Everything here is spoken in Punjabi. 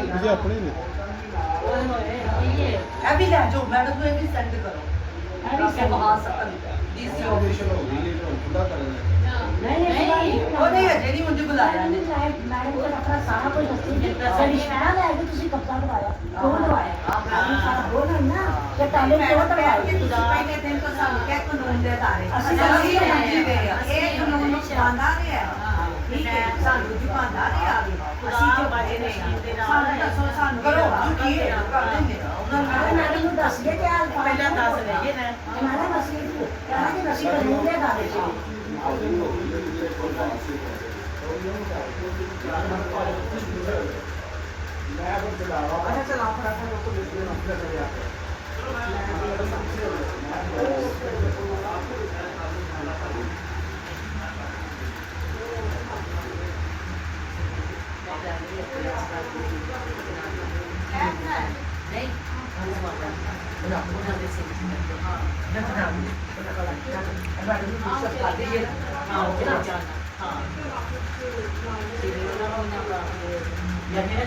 मुझे अपने ने अभी ले जाओ मैडम को भी सेंड करो ताकि वहां सकल डीसी ऑफिशियल हो गई है जो खुदा कर रहे नहीं वो नहीं है जेडी मुझे बुलाया मैडम को अपना सारा कुछ दस्ती रिश्ता है कि ਤੁਸੀਂ ਕੱਪੜਾ ਦਵਾਇਆ ਕਿਉਂ ਦਵਾਇਆ ਮੈਡਮ ਸਾਰਾ ਬੋਲਣਾ ਨਾ ਕਿ ਤਾਲੇ ਕਿਉਂ ਦਵਾਇਆ ਪਹਿਲੇ ਦਿਨ ਤੋਂ ਸਾਨੂੰ ਕਹਿ ਕਾਨੂੰਨ ਦੇ ਧਾਰੇ ਅਸੀਂ ਮੰਜੀ ਗਏ ਆ ਇਹ ਕਾਨੂੰਨ ਨੂੰ ਪਾਉਂਦਾ ਰਿਹਾ ਠੀਕ ਹੈ ਸਾਨੂੰ ਜੀ ਪਾਉਂਦਾ ਰਿਹਾ ਅਸੀਂ ਜੋ ਬਾਰੇ ਨਹੀਂ ਸਾਨੂੰ ਦੱਸੋ ਸਾਨੂੰ ਕਰੋ ਕੀ ਹੈ ਕਰ ਦਿੰਦੇ ਉਹਨਾਂ ਨੂੰ ਮੈਡਮ ਨੂੰ ਦੱਸ ਦੇ ਕਿ ਆ ਪਹਿਲਾਂ ਦੱਸ ਦਈਏ ਨਾ ਮੈਡਮ ਅਸੀਂ ਕਹਿੰਦੇ ਕਿ ਅਸੀਂ ਕਾਨੂੰਨ ਦੇ ਧਾਰੇ ਚ अच्छा चला फटाफट उसको देख लेना फिर चले जाते Ya, mira,